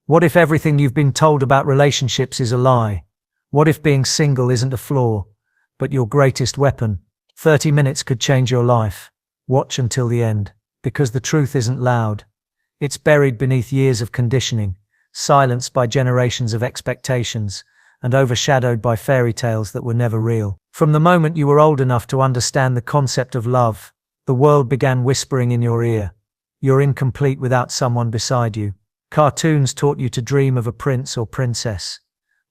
What if everything you've been told about relationships is a lie? What if being single isn't a flaw, but your greatest weapon? 30 minutes could change your life. Watch until the end, because the truth isn't loud. It's buried beneath years of conditioning, silenced by generations of expectations, and overshadowed by fairy tales that were never real. From the moment you were old enough to understand the concept of love, the world began whispering in your ear. You're incomplete without someone beside you. Cartoons taught you to dream of a prince or princess.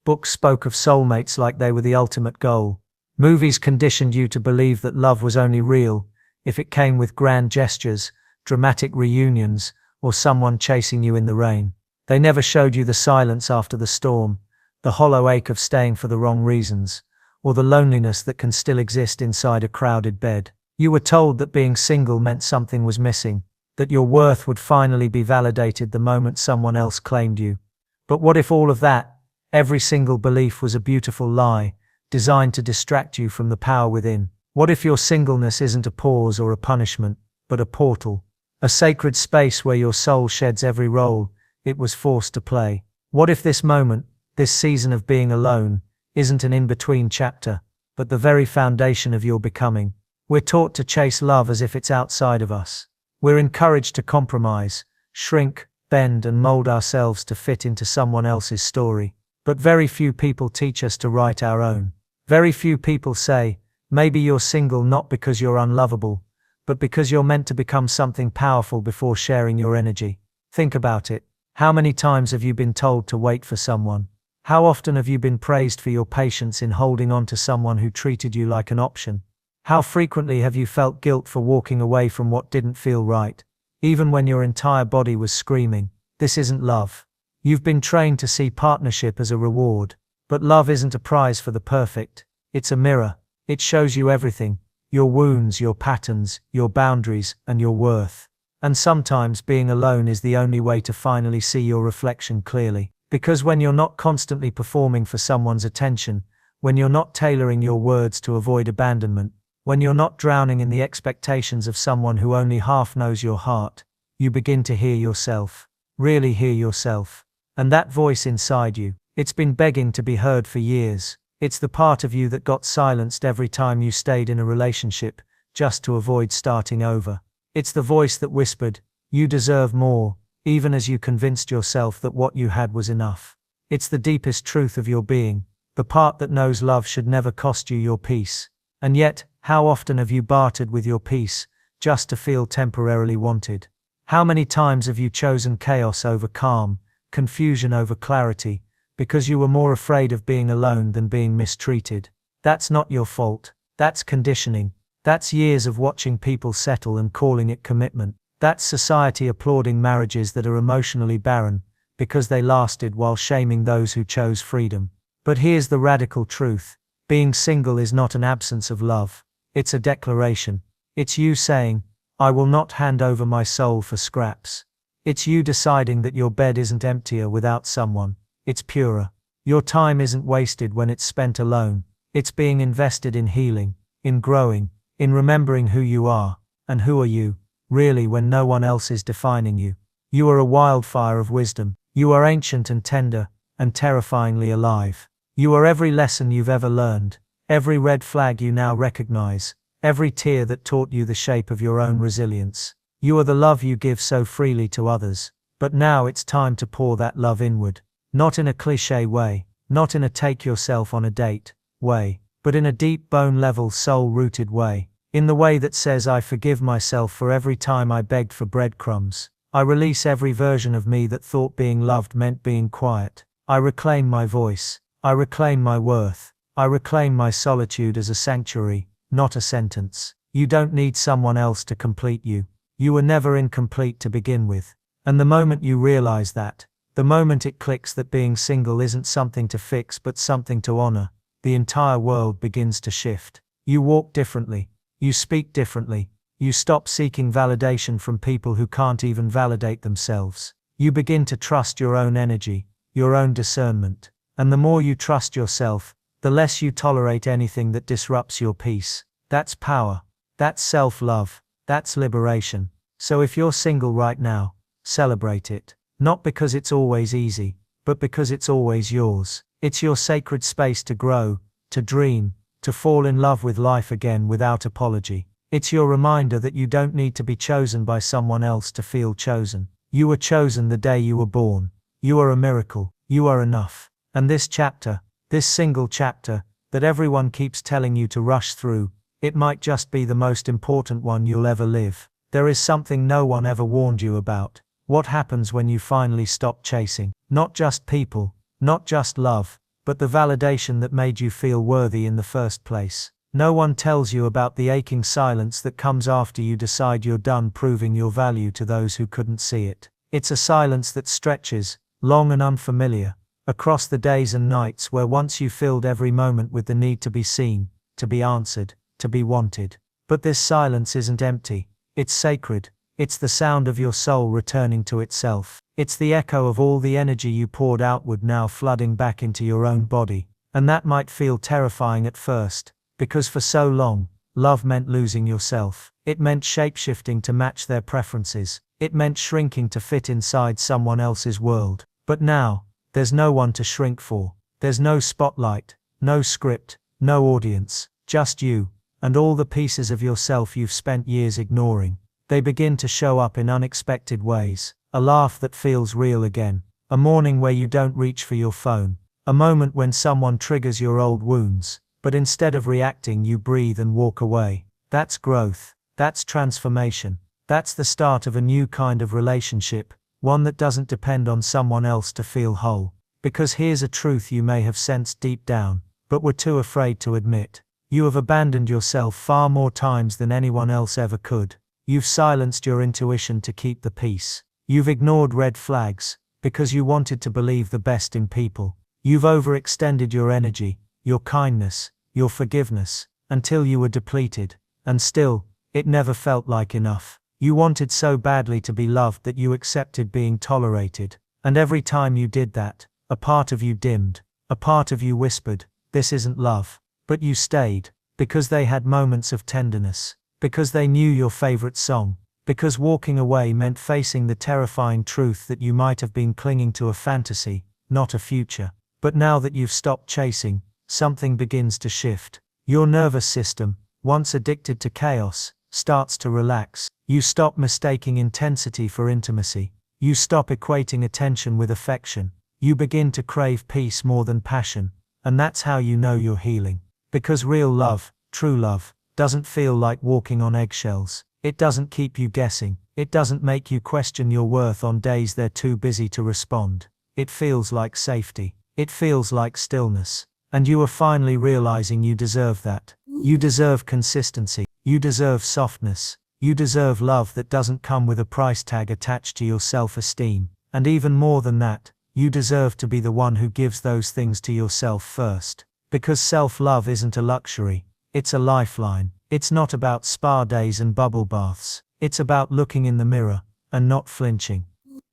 Books spoke of soulmates like they were the ultimate goal. Movies conditioned you to believe that love was only real if it came with grand gestures, dramatic reunions, or someone chasing you in the rain. They never showed you the silence after the storm, the hollow ache of staying for the wrong reasons, or the loneliness that can still exist inside a crowded bed. You were told that being single meant something was missing, that your worth would finally be validated the moment someone else claimed you. But what if all of that, every single belief, was a beautiful lie, designed to distract you from the power within? What if your singleness isn't a pause or a punishment, but a portal? A sacred space where your soul sheds every role it was forced to play. What if this moment, this season of being alone, isn't an in-between chapter, but the very foundation of your becoming? We're taught to chase love as if it's outside of us. We're encouraged to compromise, shrink, bend, and mold ourselves to fit into someone else's story. But very few people teach us to write our own. Very few people say, maybe you're single not because you're unlovable, but because you're meant to become something powerful before sharing your energy. Think about it. How many times have you been told to wait for someone? How often have you been praised for your patience in holding on to someone who treated you like an option? How frequently have you felt guilt for walking away from what didn't feel right, even when your entire body was screaming, "This isn't love"? You've been trained to see partnership as a reward, but love isn't a prize for the perfect. It's a mirror. It shows you everything: your wounds, your patterns, your boundaries, and your worth. And sometimes being alone is the only way to finally see your reflection clearly. Because when you're not constantly performing for someone's attention, when you're not tailoring your words to avoid abandonment, when you're not drowning in the expectations of someone who only half knows your heart, you begin to hear yourself, really hear yourself. And that voice inside you, it's been begging to be heard for years. It's the part of you that got silenced every time you stayed in a relationship, just to avoid starting over. It's the voice that whispered, "You deserve more," even as you convinced yourself that what you had was enough. It's the deepest truth of your being, the part that knows love should never cost you your peace. And yet, how often have you bartered with your peace, just to feel temporarily wanted? How many times have you chosen chaos over calm, confusion over clarity, because you were more afraid of being alone than being mistreated? That's not your fault. That's conditioning. That's years of watching people settle and calling it commitment. That's society applauding marriages that are emotionally barren, because they lasted, while shaming those who chose freedom. But here's the radical truth. Being single is not an absence of love. It's a declaration. It's you saying, "I will not hand over my soul for scraps." It's you deciding that your bed isn't emptier without someone. It's purer. Your time isn't wasted when it's spent alone. It's being invested in healing, in growing, in remembering who you are. And who are you, really, when no one else is defining you? You are a wildfire of wisdom. You are ancient and tender, and terrifyingly alive. You are every lesson you've ever learned, every red flag you now recognize, every tear that taught you the shape of your own resilience. You are the love you give so freely to others. But now it's time to pour that love inward. Not in a cliché way, not in a take yourself on a date way, but in a deep bone-level, soul-rooted way. In the way that says, "I forgive myself for every time I begged for breadcrumbs. I release every version of me that thought being loved meant being quiet. I reclaim my voice. I reclaim my worth. I reclaim my solitude as a sanctuary, not a sentence." You don't need someone else to complete you. You were never incomplete to begin with. And the moment you realize that, the moment it clicks that being single isn't something to fix but something to honor, the entire world begins to shift. You walk differently. You speak differently. You stop seeking validation from people who can't even validate themselves. You begin to trust your own energy, your own discernment. And the more you trust yourself, the less you tolerate anything that disrupts your peace. That's power. That's self-love. That's liberation. So if you're single right now, celebrate it. Not because it's always easy, but because it's always yours. It's your sacred space to grow, to dream, to fall in love with life again without apology. It's your reminder that you don't need to be chosen by someone else to feel chosen. You were chosen the day you were born. You are a miracle. You are enough. And this chapter, this single chapter, that everyone keeps telling you to rush through, it might just be the most important one you'll ever live. There is something no one ever warned you about. What happens when you finally stop chasing? Not just people, not just love, but the validation that made you feel worthy in the first place. No one tells you about the aching silence that comes after you decide you're done proving your value to those who couldn't see it. It's a silence that stretches, long and unfamiliar, across the days and nights where once you filled every moment with the need to be seen, to be answered, to be wanted. But this silence isn't empty. It's sacred. It's the sound of your soul returning to itself. It's the echo of all the energy you poured outward now flooding back into your own body. And that might feel terrifying at first, because for so long, love meant losing yourself. It meant shapeshifting to match their preferences. It meant shrinking to fit inside someone else's world. But now, there's no one to shrink for. There's no spotlight, no script, no audience, just you, and all the pieces of yourself you've spent years ignoring. They begin to show up in unexpected ways. A laugh that feels real again. A morning where you don't reach for your phone. A moment when someone triggers your old wounds, but instead of reacting you breathe and walk away. That's growth. That's transformation. That's the start of a new kind of relationship, one that doesn't depend on someone else to feel whole. Because here's a truth you may have sensed deep down, but were too afraid to admit. You have abandoned yourself far more times than anyone else ever could. You've silenced your intuition to keep the peace. You've ignored red flags, because you wanted to believe the best in people. You've overextended your energy, your kindness, your forgiveness, until you were depleted. And still, it never felt like enough. You wanted so badly to be loved that you accepted being tolerated. And every time you did that, a part of you dimmed. A part of you whispered, "This isn't love." But you stayed, because they had moments of tenderness. Because they knew your favorite song. Because walking away meant facing the terrifying truth that you might have been clinging to a fantasy, not a future. But now that you've stopped chasing, something begins to shift. Your nervous system, once addicted to chaos, starts to relax. You stop mistaking intensity for intimacy. You stop equating attention with affection. You begin to crave peace more than passion. And that's how you know you're healing. Because real love, true love, doesn't feel like walking on eggshells. It doesn't keep you guessing. It doesn't make you question your worth on days they're too busy to respond. It feels like safety. It feels like stillness. And you are finally realizing you deserve that. You deserve consistency. You deserve softness. You deserve love that doesn't come with a price tag attached to your self-esteem. And even more than that, you deserve to be the one who gives those things to yourself first. Because self-love isn't a luxury. It's a lifeline. It's not about spa days and bubble baths. It's about looking in the mirror and not flinching.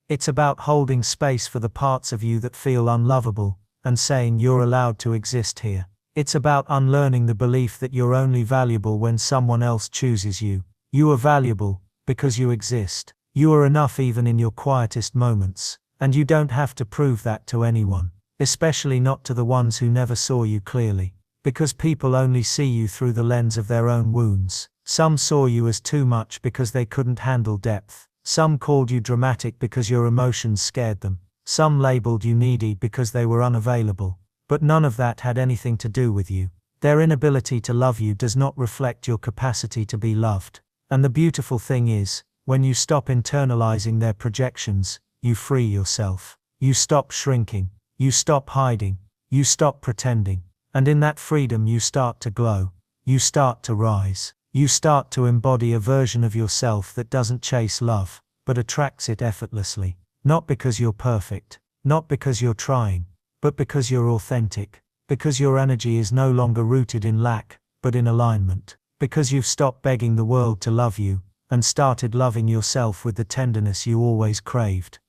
It's about holding space for the parts of you that feel unlovable and saying you're allowed to exist here. It's about unlearning the belief that you're only valuable when someone else chooses you. You are valuable because you exist. You are enough even in your quietest moments, and you don't have to prove that to anyone, especially not to the ones who never saw you clearly. Because people only see you through the lens of their own wounds. Some saw you as too much because they couldn't handle depth. Some called you dramatic because your emotions scared them. Some labeled you needy because they were unavailable. But none of that had anything to do with you. Their inability to love you does not reflect your capacity to be loved. And the beautiful thing is, when you stop internalizing their projections, you free yourself. You stop shrinking. You stop hiding. You stop pretending. And in that freedom you start to glow. You start to rise. You start to embody a version of yourself that doesn't chase love, but attracts it effortlessly. Not because you're perfect. Not because you're trying. But because you're authentic. Because your energy is no longer rooted in lack, but in alignment. Because you've stopped begging the world to love you, and started loving yourself with the tenderness you always craved.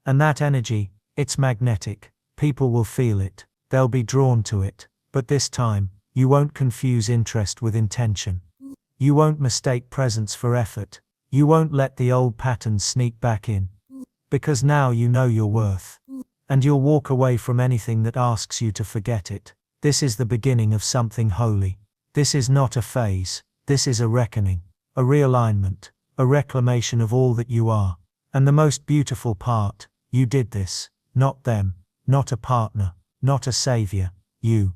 And that energy, it's magnetic. People will feel it. They'll be drawn to it. But this time, you won't confuse interest with intention. You won't mistake presence for effort. You won't let the old patterns sneak back in. Because now you know your worth. And you'll walk away from anything that asks you to forget it. This is the beginning of something holy. This is not a phase. This is a reckoning, a realignment, a reclamation of all that you are. And the most beautiful part, you did this, not them, not a partner, not a savior, you.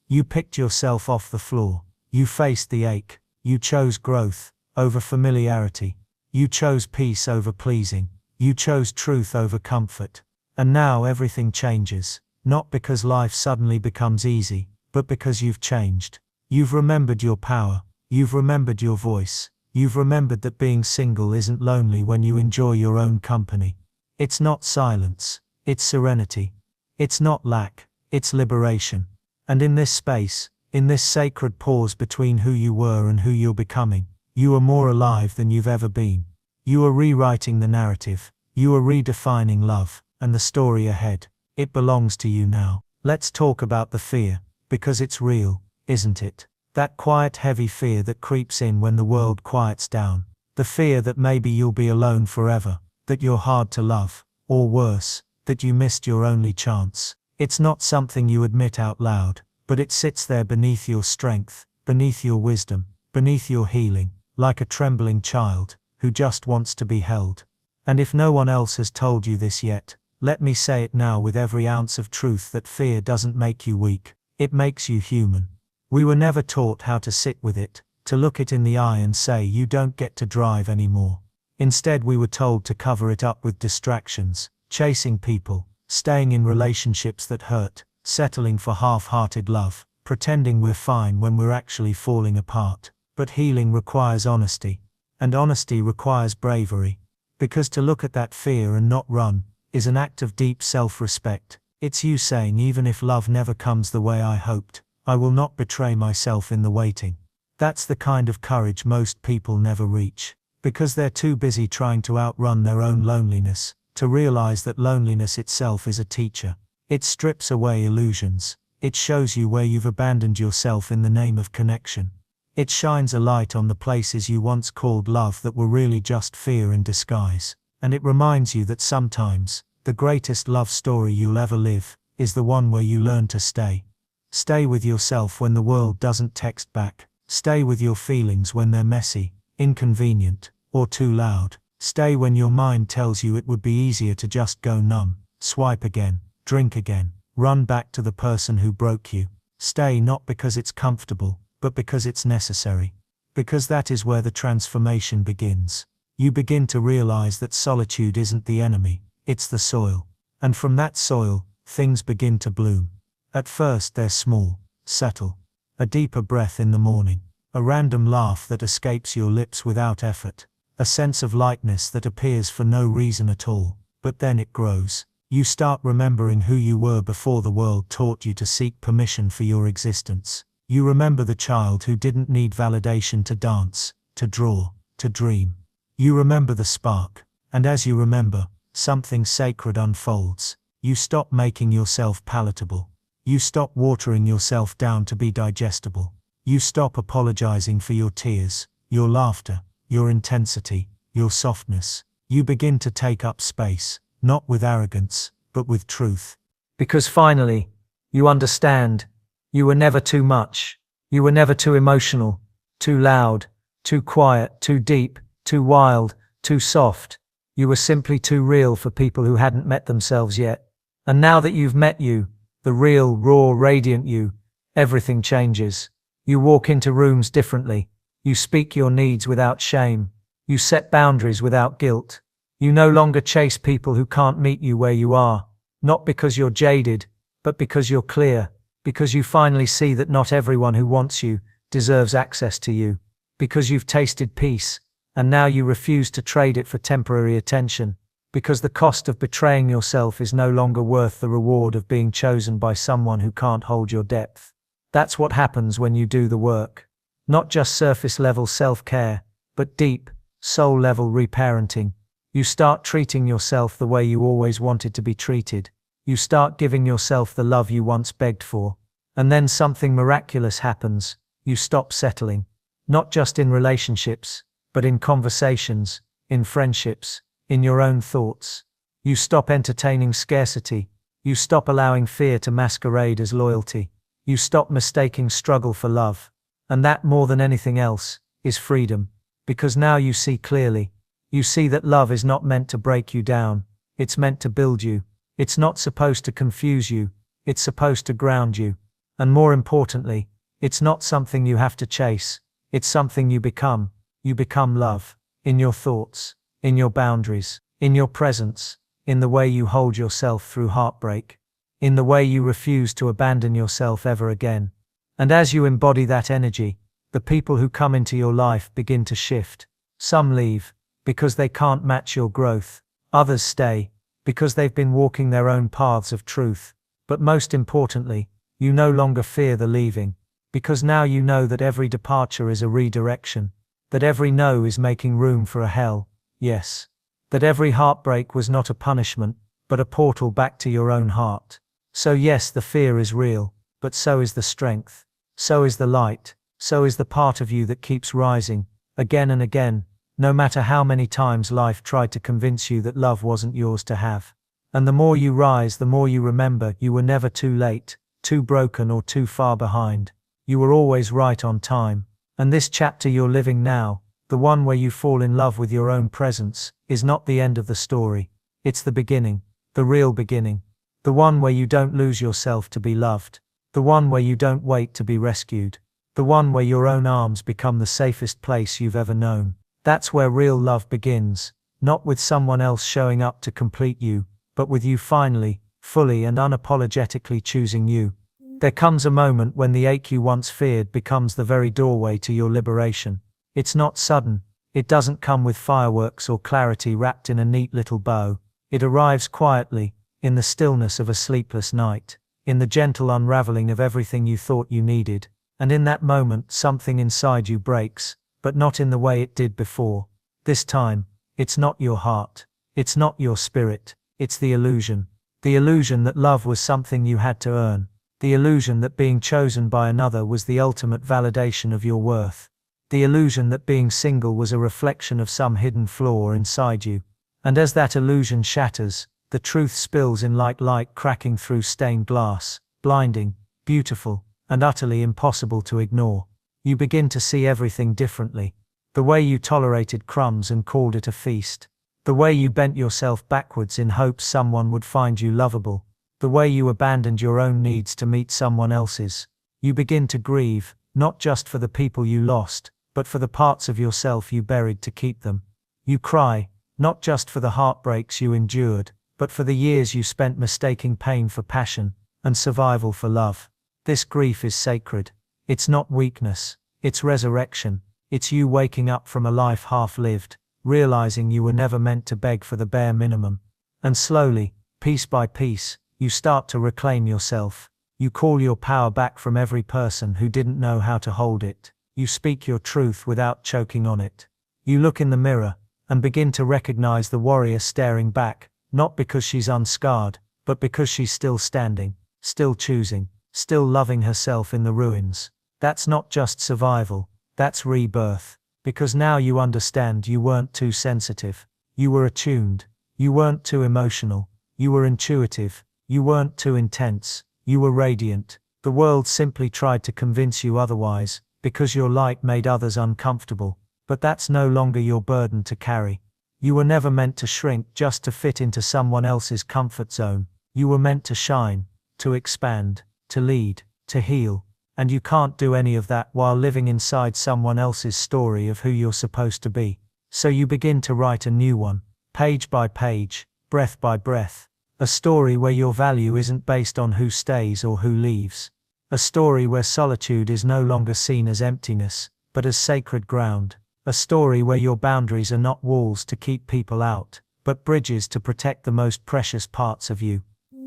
You picked yourself off the floor. You faced the ache. You chose growth over familiarity. You chose peace over pleasing. You chose truth over comfort. And now everything changes, not because life suddenly becomes easy, but because you've changed. You've remembered your power. You've remembered your voice. You've remembered that being single isn't lonely when you enjoy your own company. It's not silence. It's serenity. It's not lack. It's liberation. And in this space, in this sacred pause between who you were and who you're becoming, you are more alive than you've ever been. You are rewriting the narrative. You are redefining love, and the story ahead. It belongs to you now. Let's talk about the fear, because it's real, isn't it? That quiet, heavy fear that creeps in when the world quiets down. The fear that maybe you'll be alone forever, that you're hard to love, or worse, that you missed your only chance. It's not something you admit out loud, but it sits there beneath your strength, beneath your wisdom, beneath your healing, like a trembling child who just wants to be held. And if no one else has told you this yet, let me say it now with every ounce of truth that fear doesn't make you weak, it makes you human. We were never taught how to sit with it, to look it in the eye and say you don't get to drive anymore. Instead we were told to cover it up with distractions, chasing people, staying in relationships that hurt, settling for half-hearted love, pretending we're fine when we're actually falling apart. But healing requires honesty, and honesty requires bravery. Because to look at that fear and not run, is an act of deep self-respect. It's you saying, even if love never comes the way I hoped, I will not betray myself in the waiting. That's the kind of courage most people never reach, because they're too busy trying to outrun their own loneliness, to realize that loneliness itself is a teacher. It strips away illusions. It shows you where you've abandoned yourself in the name of connection. It shines a light on the places you once called love that were really just fear in disguise. And it reminds you that sometimes, the greatest love story you'll ever live, is the one where you learn to stay. Stay with yourself when the world doesn't text back. Stay with your feelings when they're messy, inconvenient, or too loud. Stay when your mind tells you it would be easier to just go numb, swipe again, drink again, run back to the person who broke you. Stay not because it's comfortable, but because it's necessary. Because that is where the transformation begins. You begin to realize that solitude isn't the enemy, it's the soil. And from that soil, things begin to bloom. At first they're small, subtle. A deeper breath in the morning, a random laugh that escapes your lips without effort, a sense of lightness that appears for no reason at all. But then it grows. You start remembering who you were before the world taught you to seek permission for your existence. You remember the child who didn't need validation to dance, to draw, to dream. You remember the spark, and as you remember, something sacred unfolds. You stop making yourself palatable. You stop watering yourself down to be digestible. You stop apologizing for your tears, your laughter, your intensity, your softness. You begin to take up space, not with arrogance, but with truth. Because finally, you understand. You were never too much. You were never too emotional, too loud, too quiet, too deep, too wild, too soft. You were simply too real for people who hadn't met themselves yet. And now that you've met you, the real, raw, radiant you, everything changes. You walk into rooms differently. You speak your needs without shame. You set boundaries without guilt. You no longer chase people who can't meet you where you are, not because you're jaded, but because you're clear. Because you finally see that not everyone who wants you deserves access to you. Because you've tasted peace, and now you refuse to trade it for temporary attention. Because the cost of betraying yourself is no longer worth the reward of being chosen by someone who can't hold your depth. That's what happens when you do the work. Not just surface-level self-care, but deep, soul-level reparenting. You start treating yourself the way you always wanted to be treated. You start giving yourself the love you once begged for. And then something miraculous happens. You stop settling. Not just in relationships, but in conversations, in friendships, in your own thoughts. You stop entertaining scarcity. You stop allowing fear to masquerade as loyalty. You stop mistaking struggle for love. And that, more than anything else, is freedom. Because now you see clearly. You see that love is not meant to break you down. It's meant to build you. It's not supposed to confuse you. It's supposed to ground you. And more importantly, it's not something you have to chase. It's something you become. You become love. In your thoughts, in your boundaries, in your presence, in the way you hold yourself through heartbreak, in the way you refuse to abandon yourself ever again. And as you embody that energy, the people who come into your life begin to shift. Some leave because they can't match your growth. Others stay because they've been walking their own paths of truth. But most importantly, you no longer fear the leaving, because now you know that every departure is a redirection, that every no is making room for a hell, yes. That every heartbreak was not a punishment, but a portal back to your own heart. So yes, the fear is real, but so is the strength. So is the light. So is the part of you that keeps rising, again and again, no matter how many times life tried to convince you that love wasn't yours to have. And the more you rise, the more you remember you were never too late, too broken or too far behind. You were always right on time. And this chapter you're living now, the one where you fall in love with your own presence, is not the end of the story. It's the beginning, the real beginning. The one where you don't lose yourself to be loved. The one where you don't wait to be rescued. The one where your own arms become the safest place you've ever known. That's where real love begins, not with someone else showing up to complete you, but with you finally, fully and unapologetically choosing you. There comes a moment when the ache you once feared becomes the very doorway to your liberation. It's not sudden. It doesn't come with fireworks or clarity wrapped in a neat little bow. It arrives quietly, in the stillness of a sleepless night, in the gentle unraveling of everything you thought you needed. And in that moment, something inside you breaks, but not in the way it did before. This time, it's not your heart. It's not your spirit. It's the illusion. The illusion that love was something you had to earn. The illusion that being chosen by another was the ultimate validation of your worth. The illusion that being single was a reflection of some hidden flaw inside you. And as that illusion shatters, the truth spills in like light cracking through stained glass, blinding, beautiful, and utterly impossible to ignore. You begin to see everything differently. The way you tolerated crumbs and called it a feast. The way you bent yourself backwards in hopes someone would find you lovable. The way you abandoned your own needs to meet someone else's. You begin to grieve, not just for the people you lost, but for the parts of yourself you buried to keep them. You cry, not just for the heartbreaks you endured, but for the years you spent mistaking pain for passion, and survival for love. This grief is sacred. It's not weakness, it's resurrection. It's you waking up from a life half lived, realizing you were never meant to beg for the bare minimum. And slowly, piece by piece, you start to reclaim yourself. You call your power back from every person who didn't know how to hold it. You speak your truth without choking on it. You look in the mirror, and begin to recognize the warrior staring back, not because she's unscarred, but because she's still standing, still choosing, still loving herself in the ruins. That's not just survival, that's rebirth. Because now you understand you weren't too sensitive. You were attuned. You weren't too emotional. You were intuitive. You weren't too intense. You were radiant. The world simply tried to convince you otherwise, because your light made others uncomfortable. But that's no longer your burden to carry. You were never meant to shrink just to fit into someone else's comfort zone. You were meant to shine, to expand, to lead, to heal. And you can't do any of that while living inside someone else's story of who you're supposed to be. So you begin to write a new one, page by page, breath by breath. A story where your value isn't based on who stays or who leaves. A story where solitude is no longer seen as emptiness, but as sacred ground. A story where your boundaries are not walls to keep people out, but bridges to protect the most precious parts of you.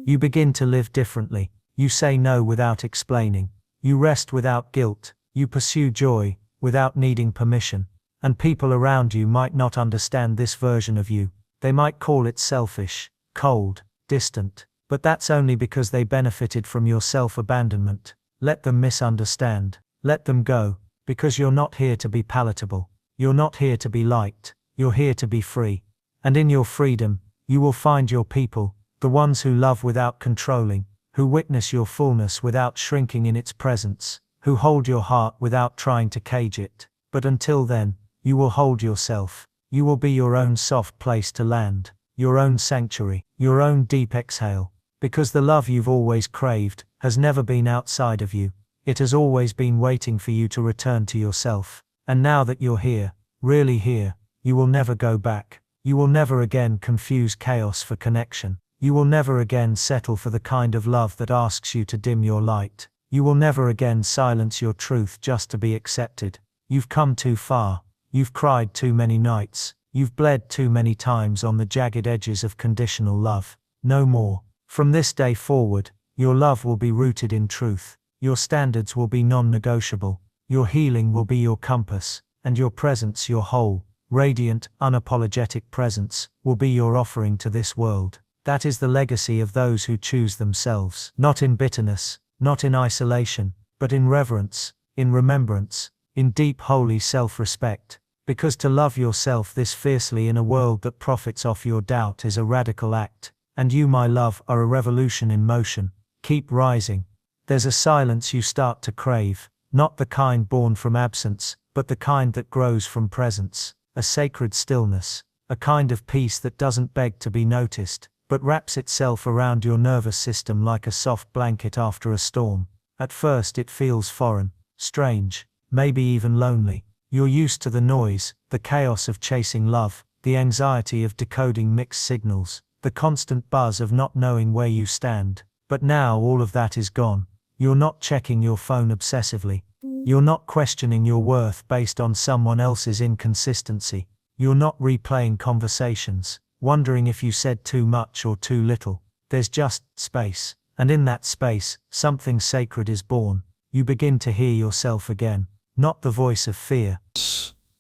You begin to live differently. You say no without explaining. You rest without guilt. You pursue joy without needing permission. And people around you might not understand this version of you. They might call it selfish, cold, distant. But that's only because they benefited from your self-abandonment. Let them misunderstand. Let them go. Because you're not here to be palatable. You're not here to be liked. You're here to be free. And in your freedom, You will find your people, the ones who love without controlling, who witness your fullness without shrinking in its presence, who hold your heart without trying to cage it. But until then, you will hold yourself. You will be your own soft place to land, your own sanctuary, your own deep exhale. Because the love you've always craved has never been outside of you. It has always been waiting for you to return to yourself. And now that you're here, really here, you will never go back. You will never again confuse chaos for connection. You will never again settle for the kind of love that asks you to dim your light. You will never again silence your truth just to be accepted. You've come too far. You've cried too many nights. You've bled too many times on the jagged edges of conditional love. No more. From this day forward, your love will be rooted in truth. Your standards will be non-negotiable. Your healing will be your compass, and your presence, your whole, radiant, unapologetic presence, will be your offering to this world. That is the legacy of those who choose themselves, not in bitterness, not in isolation, but in reverence, in remembrance, in deep holy self-respect. Because to love yourself this fiercely in a world that profits off your doubt is a radical act. And you, my love, are a revolution in motion. Keep rising. There's a silence you start to crave, not the kind born from absence, but the kind that grows from presence. A sacred stillness, a kind of peace that doesn't beg to be noticed, but wraps itself around your nervous system like a soft blanket after a storm. At first it feels foreign, strange, maybe even lonely. You're used to the noise, the chaos of chasing love, the anxiety of decoding mixed signals, the constant buzz of not knowing where you stand. But now all of that is gone. You're not checking your phone obsessively. You're not questioning your worth based on someone else's inconsistency. You're not replaying conversations, wondering if you said too much or too little. There's just space. And in that space, something sacred is born. You begin to hear yourself again. Not the voice of fear.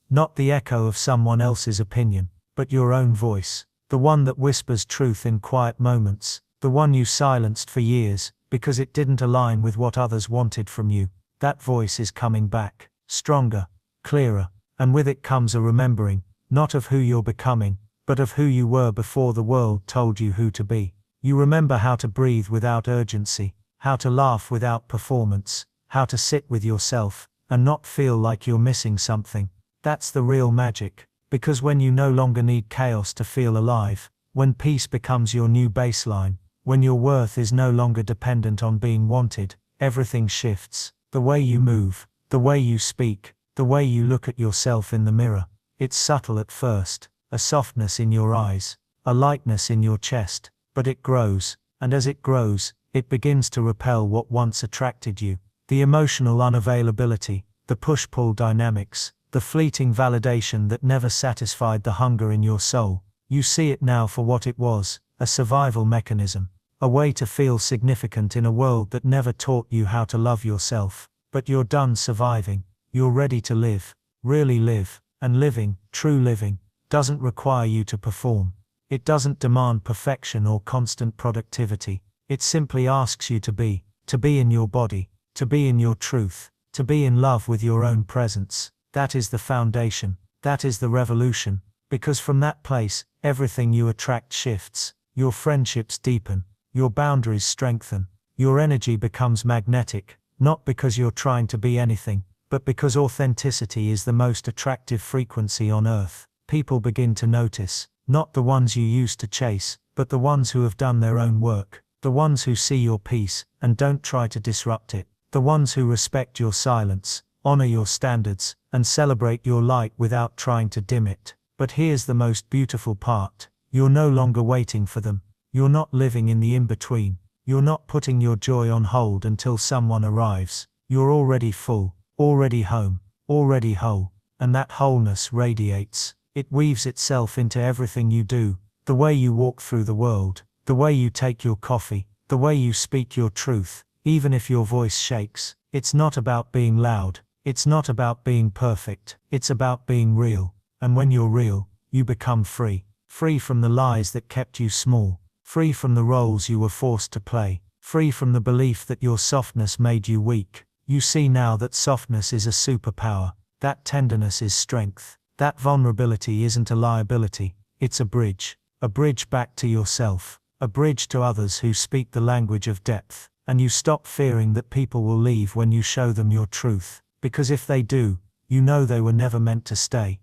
Not the echo of someone else's opinion, but your own voice. The one that whispers truth in quiet moments. The one you silenced for years, because it didn't align with what others wanted from you. That voice is coming back. Stronger, clearer, and with it comes a remembering, not of who you're becoming, but of who you were before the world told you who to be. You remember how to breathe without urgency, how to laugh without performance, how to sit with yourself, and not feel like you're missing something. That's the real magic, because when you no longer need chaos to feel alive, when peace becomes your new baseline, when your worth is no longer dependent on being wanted, everything shifts. The way you move, the way you speak, the way you look at yourself in the mirror. It's subtle at first, a softness in your eyes, a lightness in your chest, but it grows, and as it grows, it begins to repel what once attracted you. The emotional unavailability, the push-pull dynamics, the fleeting validation that never satisfied the hunger in your soul. You see it now for what it was, a survival mechanism, a way to feel significant in a world that never taught you how to love yourself. But you're done surviving, you're ready to live, really live, and living, true living, doesn't require you to perform. It doesn't demand perfection or constant productivity. It simply asks you to be in your body, to be in your truth, to be in love with your own presence. That is the foundation, that is the revolution, because from that place, everything you attract shifts, your friendships deepen, your boundaries strengthen, your energy becomes magnetic, not because you're trying to be anything, but because authenticity is the most attractive frequency on earth. People begin to notice, not the ones you used to chase, but the ones who have done their own work, the ones who see your peace, and don't try to disrupt it, the ones who respect your silence, honor your standards, and celebrate your light without trying to dim it. But here's the most beautiful part. You're no longer waiting for them. You're not living in the in-between. You're not putting your joy on hold until someone arrives. You're already full, already home, already whole, and that wholeness radiates. It weaves itself into everything you do, the way you walk through the world, the way you take your coffee, the way you speak your truth, even if your voice shakes. It's not about being loud. It's not about being perfect. It's about being real. And when you're real, you become free. Free from the lies that kept you small. Free from the roles you were forced to play. Free from the belief that your softness made you weak. You see now that softness is a superpower. That tenderness is strength. That vulnerability isn't a liability. It's a bridge. a bridge back to yourself, a bridge to others who speak the language of depth, and you stop fearing that people will leave when you show them your truth, because if they do, you know they were never meant to stay.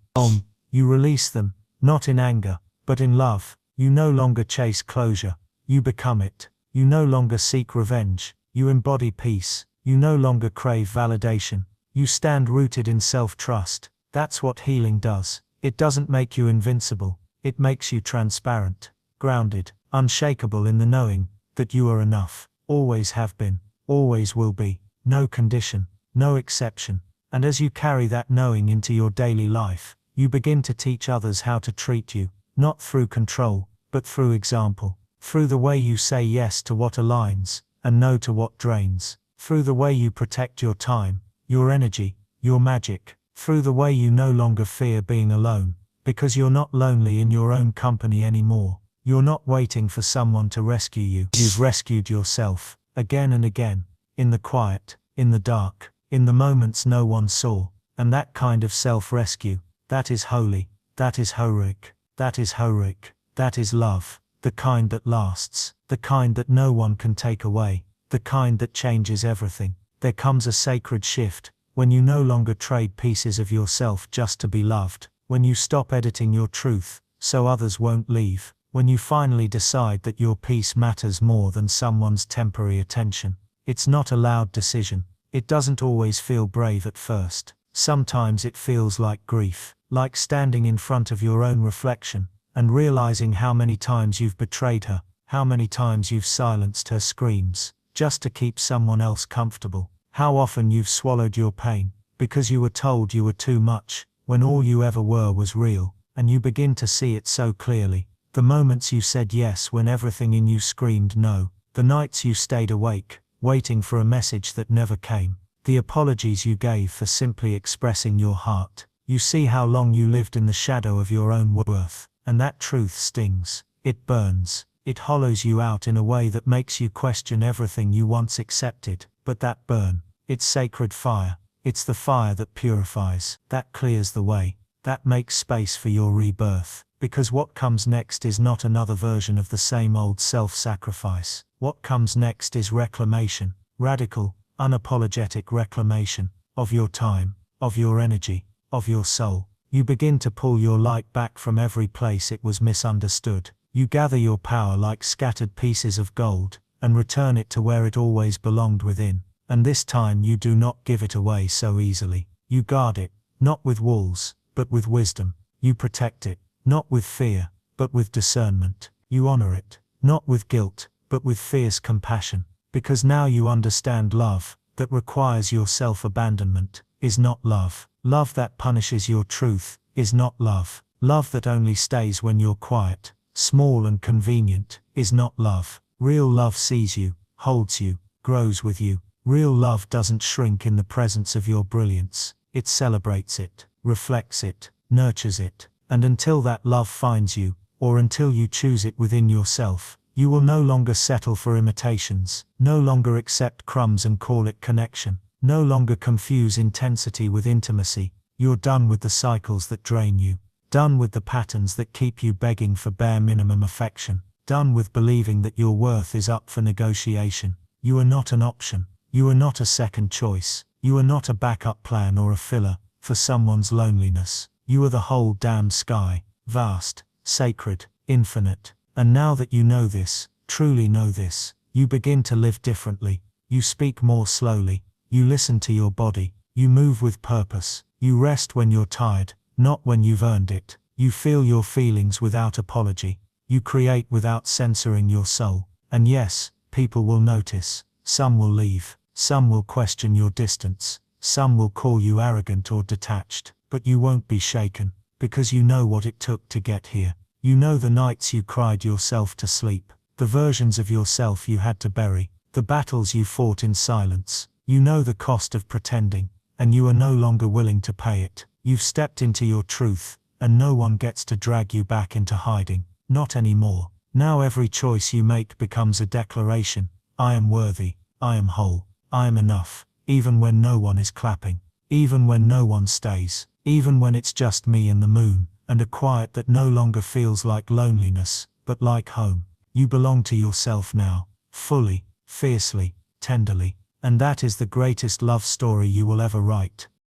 You release them, not in anger, but in love. You no longer chase closure, you become it. You no longer seek revenge, you embody peace. You no longer crave validation, you stand rooted in self-trust. That's what healing does. It doesn't make you invincible, it makes you transparent, grounded, unshakable in the knowing that you are enough, always have been, always will be, no condition, no exception. And as you carry that knowing into your daily life, you begin to teach others how to treat you, not through control, but through example, through the way you say yes to what aligns, and no to what drains, through the way you protect your time, your energy, your magic, through the way you no longer fear being alone, because you're not lonely in your own company anymore. You're not waiting for someone to rescue you. You've rescued yourself, again and again, in the quiet, in the dark, in the moments no one saw. And that kind of self-rescue, that is holy, that is heroic, that is heroic, that is love, the kind that lasts, the kind that no one can take away, the kind that changes everything. There comes a sacred shift, when you no longer trade pieces of yourself just to be loved, when you stop editing your truth, so others won't leave, when you finally decide that your peace matters more than someone's temporary attention. It's not a loud decision. It doesn't always feel brave at first. Sometimes it feels like grief, like standing in front of your own reflection, and realizing how many times you've betrayed her, how many times you've silenced her screams, just to keep someone else comfortable. How often you've swallowed your pain, because you were told you were too much, when all you ever were was real, and you begin to see it so clearly. The moments you said yes when everything in you screamed no, the nights you stayed awake, waiting for a message that never came, the apologies you gave for simply expressing your heart. You see how long you lived in the shadow of your own worth, and that truth stings, it burns. It hollows you out in a way that makes you question everything you once accepted. But that burn, it's sacred fire. It's the fire that purifies, that clears the way, that makes space for your rebirth. Because what comes next is not another version of the same old self-sacrifice. What comes next is reclamation, radical, unapologetic reclamation, of your time, of your energy, of your soul. You begin to pull your light back from every place it was misunderstood. You gather your power like scattered pieces of gold, and return it to where it always belonged within. And this time you do not give it away so easily. You guard it, not with walls, but with wisdom. You protect it, not with fear, but with discernment. You honor it, not with guilt, but with fierce compassion. Because now you understand love, that requires your self-abandonment, is not love. Love that punishes your truth, is not love. Love that only stays when you're quiet, small and convenient, is not love. Real love sees you, holds you, grows with you. Real love doesn't shrink in the presence of your brilliance. It celebrates it, reflects it, nurtures it. And until that love finds you, or until you choose it within yourself, you will no longer settle for imitations, no longer accept crumbs and call it connection, no longer confuse intensity with intimacy. You're done with the cycles that drain you. Done with the patterns that keep you begging for bare minimum affection. Done with believing that your worth is up for negotiation. You are not an option. You are not a second choice. You are not a backup plan or a filler for someone's loneliness. You are the whole damn sky, vast, sacred, infinite. And now that you know this, truly know this, you begin to live differently. You speak more slowly. You listen to your body. You move with purpose. You rest when you're tired, not when you've earned it. You feel your feelings without apology. You create without censoring your soul. And yes, people will notice. Some will leave. Some will question your distance. Some will call you arrogant or detached. But you won't be shaken, because you know what it took to get here. You know the nights you cried yourself to sleep, the versions of yourself you had to bury, the battles you fought in silence. You know the cost of pretending, and you are no longer willing to pay it. You've stepped into your truth, and no one gets to drag you back into hiding. Not anymore. Now every choice you make becomes a declaration. I am worthy. I am whole. I am enough. Even when no one is clapping. Even when no one stays. Even when it's just me and the moon. and a quiet that no longer feels like loneliness, but like home. You belong to yourself now, fully, fiercely, tenderly, and that is the greatest love story you will ever write.